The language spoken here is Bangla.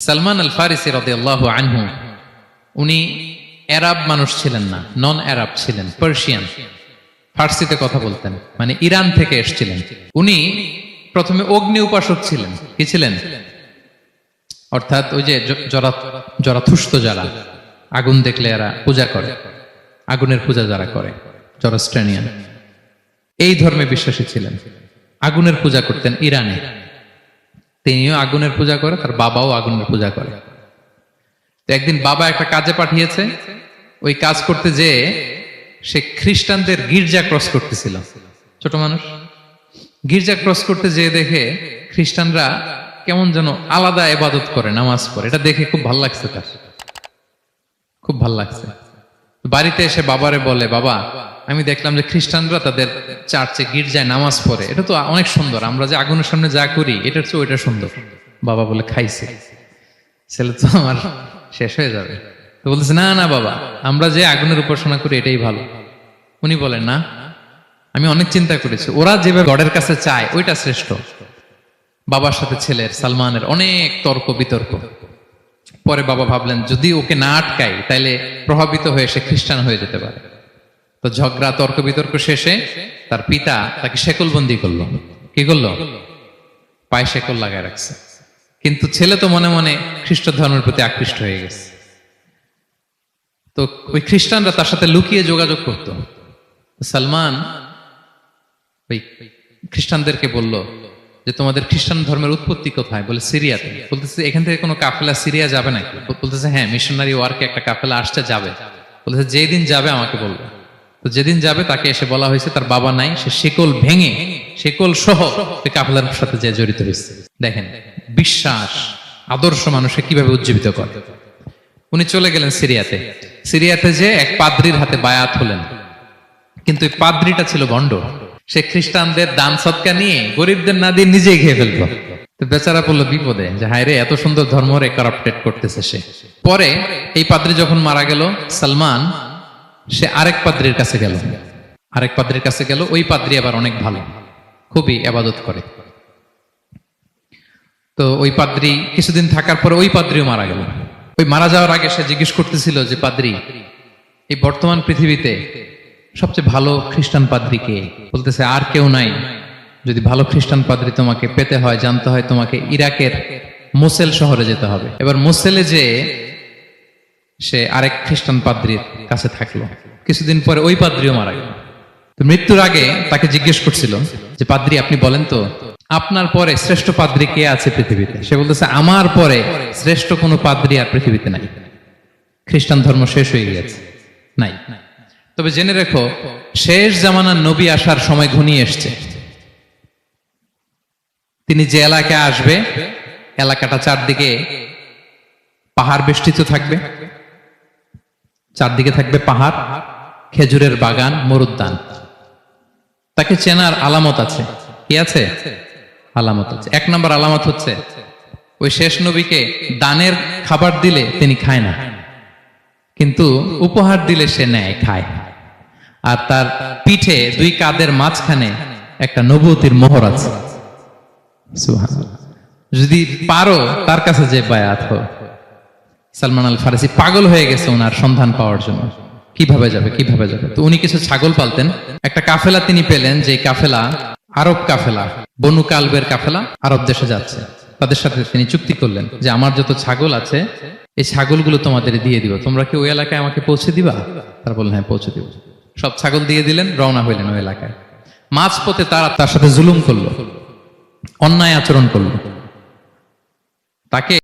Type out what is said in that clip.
সালমান আল ফারিসি রাদিয়াল্লাহু আনহু উনি আরব মানুষ ছিলেন না, নন আরব ছিলেন, পার্সিয়ান, ফার্সিতে কথা বলতেন, মানে ইরান থেকে এসেছিলেন। উনি প্রথমে অগ্নি উপাসক ছিলেন। কি ছিলেন? অর্থাৎ ওই যে জরাথুস্ত যারা আগুন দেখলে এরা পূজা করে, আগুনের পূজা যারা করে, জরাস্ট্রেনিয়ান, এই ধর্মে বিশ্বাসী ছিলেন। আগুনের পূজা করতেন ইরানে। তিনিও আগুনের পূজা করে, তার বাবাও আগুনের পূজা করে। তো একদিন বাবা একটা কাজে পাঠিয়েছে, ওই কাজ করতে যেয়ে সে খ্রিস্টানদের গির্জা ক্রস করতেছিল। ছোট মানুষ গির্জা ক্রস করতে যেয়ে দেখে খ্রিস্টানরা কেমন যেন আলাদা ইবাদত করে, নামাজ পড়ে। এটা দেখে খুব ভালো লাগছে, তার খুব ভালো লাগছে। বাড়িতে এসে বাবারে বলে, বাবা আমি দেখলাম যে খ্রিস্টানরা তাদের চার্চে গির্জায় নামাজ পড়ে, এটা তো অনেক সুন্দর, আমরা যে আগুনের সামনে যা করি এটার চেয়ে ওইটা সুন্দর। বাবা বলে, খাইছে, ছেলে তো আমার শেষ হয়ে যাবে। তো বলতেছে, না না বাবা, আমরা যে আগুনের উপাসনা করি এটাই ভালো। উনি বলেন, না, আমি অনেক চিন্তা করেছি, ওরা যেভাবে গডের কাছে চায় ওইটা শ্রেষ্ঠ। বাবার সাথে ছেলের, সালমানের অনেক তর্ক বিতর্ক। পরে বাবা ভাবলেন, যদি ওকে না আটকাই তাইলে প্রভাবিত হয়ে সে খ্রিস্টান হয়ে যেতে পারে। তো ঝগড়া তর্ক বিতর্ক শেষে তার পিতা তাকে শেকলবন্দি করলো। কি করলো? পায়ে শেকল লাগায় রাখছে। কিন্তু ছেলে তো মনে মনে খ্রিস্ট ধর্মের প্রতি আকৃষ্ট হয়ে গেছে। তো ওই খ্রিস্টানরা তার সাথে লুকিয়ে যোগাযোগ করত। সালমান ওই খ্রিস্টানদেরকে বলল যে, তোমাদের খ্রিস্টান ধর্মের উৎপত্তি কোথায়? বলে, সিরিয়াতে। বলতেছে, এখান থেকে কোনো কাফেলা সিরিয়া যাবে নাকি? বলতেছে, হ্যাঁ, মিশনারি ওয়ার্কে একটা কাফেলা আসছে, যাবে। বলতেছে, যেদিন যাবে আমাকে বলবে। তো যেদিন যাবে তাকে এসে বলা হয়েছে তার বাবা নাই, সে শিকল ভেঙে, শিকল সহ ওই কাফেলার সাথে যে জড়িত হয়েছে। দেখেন বিশ্বাস, আদর্শ মানুষকে কিভাবে উজ্জীবিত করে। উনি চলে গেলেন সিরিয়াতে। সিরিয়াতে যে এক পাদ্রির হাতে বায়াত হলেন, কিন্তু ওই পাদ্রিটা ছিল ভণ্ড। সে খ্রিস্টানদের দান সৎকা নিয়ে গরিবদের না দিয়ে নিজেই খেয়ে ফেলতো। তো বেচারা পড়লো বিপদে, যে হায় রে, এত সুন্দর ধর্ম রে কারাপ্টেড করতেছে সে। পরে এই পাদ্রি যখন মারা গেল, সালমান সে আরেক পাদ্রির কাছে গেল। আরেক পাদ্রির কাছে গেল। ওই পাদ্রি আবার অনেক ভালো, খুবই ইবাদত করে। তো ওই পাদ্রি কিছুদিন থাকার পরে ওই পাদ্রিও মারা গেল। ওই মারা যাওয়ার আগে সে জিজ্ঞেস করতেছিল যে, পাদ্রি, এই বর্তমান পৃথিবীতে সবচেয়ে ভালো খ্রিস্টান পাদ্রি কে? বলতেছে, আর কেউ নাই। যদি ভালো খ্রিস্টান পাদ্রি তোমাকে পেতে হয়, জানতে হয়, তোমাকে ইরাকের মোসেল শহরে যেতে হবে। এবার মোসেলে যে সে আরেক খ্রিস্টান পাদ্রির কাছে থাকলো। কিছুদিন পরে ওই পাদ্রিও মারা গেল। তো মৃত্যুর আগে তাকে জিজ্ঞেস করছিল যে, পাদ্রি আপনি বলেন তো, আপনার পরে শ্রেষ্ঠ পাদ্রি কে আছে পৃথিবীতে? সে বলতেছে, আমার পরে শ্রেষ্ঠ কোনো পাদ্রি আর পৃথিবীতে নাই। খ্রিস্টান ধর্ম শেষ হয়ে গিয়েছে, নাই। তবে জেনে রেখো, শেষ জামানার নবী আসার সময় ঘনিয়ে এসছে। তিনি যে এলাকায় আসবে, এলাকাটা চারদিকে পাহাড় বেষ্টিত থাকবে। চারদিকে থাকবে পাহাড়, খেজুরের বাগান, মরুদ্যান। তাকে চেনার আলামত আছে। কি আছে? আলামত আছে। এক নম্বর আলামত হচ্ছে, ওই শেষ নবীকে দানের খাবার দিলে তিনি খায় না, কিন্তু উপহার দিলে সে নেয়, খায়। আর তার পিঠে দুই কাঁধের মাঝখানে একটা নবুয়তির মোহর আছে। সুবহানাল্লাহ। যদি পারো তার কাছে যে বায়াত হও। সালমান আল ফারিসি পাগল হয়ে গেছে ওনার সন্ধান পাওয়ার জন্য। কিভাবে যাবে, কিভাবে যাবে? তো উনি কিছু ছাগল পালতেন। একটা কাফেলা তিনি পেলেন, যে কাফেলা আরব কাফেলা, বনু কালবের কাফেলা, আরব দেশে যাচ্ছে। তাদের সাথে তিনি চুক্তি করলেন যে, আমার যত ছাগল আছে এই ছাগলগুলো তোমাদের দিয়ে দিব, তোমরা কি ওই এলাকায় আমাকে পৌঁছে দিবা? তারা বললেন, হ্যাঁ, পৌঁছে দিব। সব ছাগল দিয়ে দিলেন, রওনা হইলেন ওই এলাকায়। মাঝপথে তারা তার সাথে জুলুম করলো, অন্যায় আচরণ করলো। তাকে